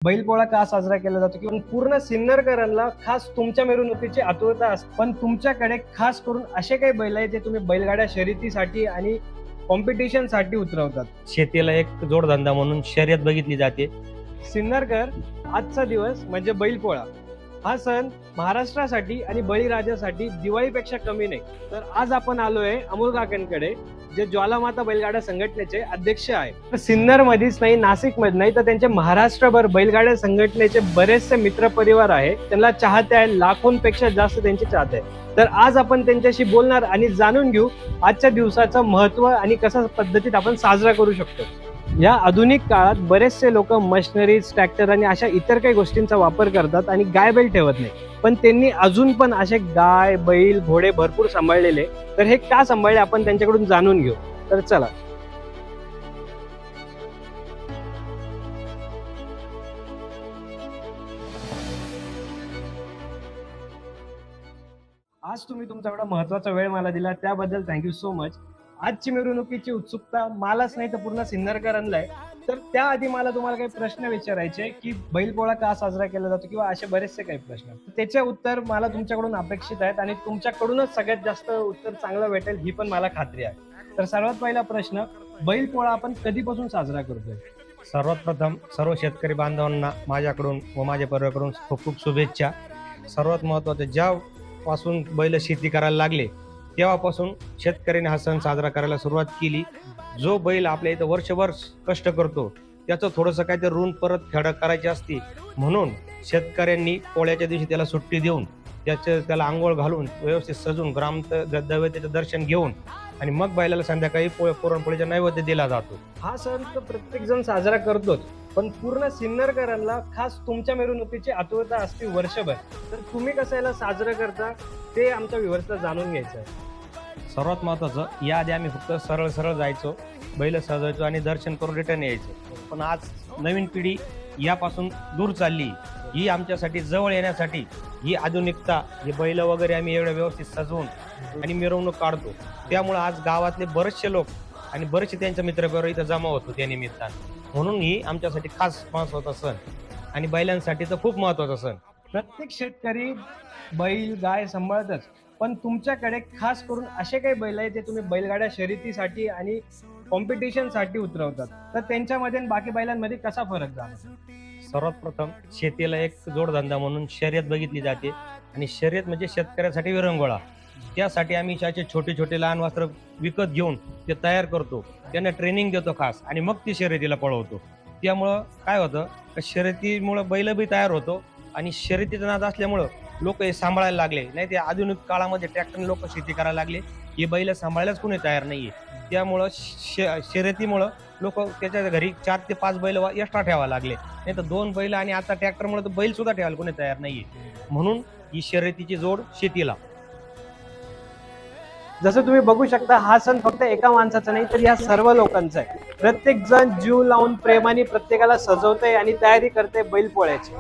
बैलपोळा का साजरा केला जातो किंवा पूर्ण सिन्नरकरांना खास तुमच्या मिरवणुकीची आतुरता असते, पण तुमच्याकडे खास करून असे काही बैल आहेत जे तुम्ही बैलगाड्या शर्यतीसाठी आणि कॉम्पिटिशन साठी उतरवतात. शेतीला एक जोडधंदा म्हणून शर्यत बघितली जाते. सिन्नरकर आजचा दिवस म्हणजे बैलपोळा हा सण महाराष्ट्रासाठी आणि बळीराजासाठी दिवाळीपेक्षा कमी नाही. तर आज आपण आलोय अमोल काकांकडे, जे ज्वालामाता बैलगाडा संघटनेचे अध्यक्ष आहे. सिन्नर मध्येच नाही, नाशिक मध्ये नाही, तर त्यांचे महाराष्ट्रभर बैलगाड्या संघटनेचे बरेचसे मित्र परिवार आहे. त्यांना चाहते आहे, लाखोंपेक्षा जास्त त्यांचे चाहते आहे. तर आज आपण त्यांच्याशी बोलणार आणि जाणून घेऊ आजच्या दिवसाचं महत्व आणि कशा पद्धतीत आपण साजरा करू शकतो. या आधुनिक काळात बरेचसे लोक मशिनरीज, ट्रॅक्टर आणि अशा इतर काही गोष्टींचा वापर करतात आणि गाय बैल ठेवत नाही, पण त्यांनी अजून पण असे गाय बैल घोडे भरपूर सांभाळलेले. तर हे का सांभाळले आपण त्यांच्याकडून जाणून घेऊ. तर चला. आज तुम्ही तुमचा एवढा महत्वाचा वेळ मला दिला त्याबद्दल थँक्यू सो मच. आजची मिरवणुकीची उत्सुकता मलाच नाही तर पूर्ण सिन्नरकरांना आहे. तर त्याआधी मला तुम्हाला काही प्रश्न विचारायचे की बैलपोळा का साजरा केला जातो किंवा असे बरेचसे काही प्रश्न, त्याचे उत्तर मला तुमच्याकडून अपेक्षित आहेत आणि तुमच्याकडूनच सगळ्यात जास्त उत्तर चांगलं भेटेल ही पण मला खात्री आहे. तर सर्वात पहिला प्रश्न, बैलपोळा आपण कधीपासून साजरा करतोय? सर्वात प्रथम सर्व शेतकरी बांधवांना माझ्याकडून व माझ्या परिवाराकडून खूप खूप शुभेच्छा. सर्वात महत्त्वाचं, ज्यापासून बैल शेती करायला लागले तेव्हापासून शेतकऱ्याने हा सण साजरा करायला सुरुवात केली. जो बैल आपल्या इथं वर्षभर कष्ट करतो त्याचं थोडंसं काय ते ऋण परत फेड करायची असते, म्हणून शेतकऱ्यांनी पोळ्याच्या दिवशी त्याला सुट्टी देऊन त्याला आंघोळ घालून व्यवस्थित सजून ग्रामदैवतेचं दर्शन घेऊन आणि मग बैलाला संध्याकाळी पुरणपोळीचा नैवेद्य दिला जातो. हा सण तर प्रत्येक जण साजरा करतोच, पण पूर्ण सिन्नरकरांना खास तुमच्या मिरवणुकीची आतुरता असते वर्षभर. तर तुम्ही कसं याला साजरं करता ते आमच्या व्ह्युअर्सला जाणून घ्यायचं आहे. सर्वात महत्त्वाचं, याआधी आम्ही फक्त सरळ जायचो, बैल सजायचो आणि दर्शन करून रिटर्न यायचो. पण आज नवीन पिढी यापासून दूर चालली. ही आमच्यासाठी जवळ येण्यासाठी ही आधुनिकता, ही बैल वगैरे आम्ही एवढं व्यवस्थित सजवून आणि मिरवणूक काढतो. त्यामुळे आज गावातले बरेचसे लोक आणि बरेचसे त्यांच्या मित्रपरिवार इथं जमा होतो त्या निमित्तानं. म्हणून ही आमच्यासाठी खास महत्त्वाचा सण आणि बैलांसाठी तर खूप महत्त्वाचा सण. प्रत्येक शेतकरी बैल गाय सांभाळतच, पण तुमच्याकडे खास करून असे काही बैल आहेत जे तुम्ही बैलगाड्या शर्यतीसाठी आणि कॉम्पिटिशन साठी उतरवतात. तर त्यांच्यामध्ये बाकी बैलांमध्ये कसा फरक जाणवतो? सर्वात प्रथम, शेतीला एक जोडधंदा म्हणून शर्यत बघितली जाते आणि शर्यत म्हणजे शेतकऱ्यासाठी विरंगुळा. त्यासाठी आम्ही असे छोटे छोटे लहान वस्त्र विकत घेऊन ते तयार करतो, त्यांना ट्रेनिंग देतो खास, आणि मग ती शर्यतीला पळवतो. त्यामुळं काय होतं, शर्यतीमुळं बैल बी तयार होतो आणि शर्यतीचा नाद असल्यामुळं लोक हे सांभाळायला लागले. नाही ते आधुनिक काळामध्ये ट्रॅक्टरने लोक शेती करायला लागले, हे बैल सांभाळायलाच कोणी तयार नाहीये. त्यामुळं शर्यतीमुळं लोक त्याच्या घरी 4 ते 5 बैल एक्स्ट्रा ठेवायला लागले, नाही तर 2 बैल, आणि आता ट्रॅक्टरमुळे तर बैल सुद्धा ठेवायला कोणी तयार नाहीये. म्हणून ही शर्यतीची जोड शेतीला. जसं तुम्ही बघू शकता, हा सण फक्त एका माणसाचा नाही तर या सर्व लोकांचा आहे. प्रत्येक जण जीव लावून प्रेमाने प्रत्येकाला सजवतंय आणि तयारी करते बैलपोळ्याची.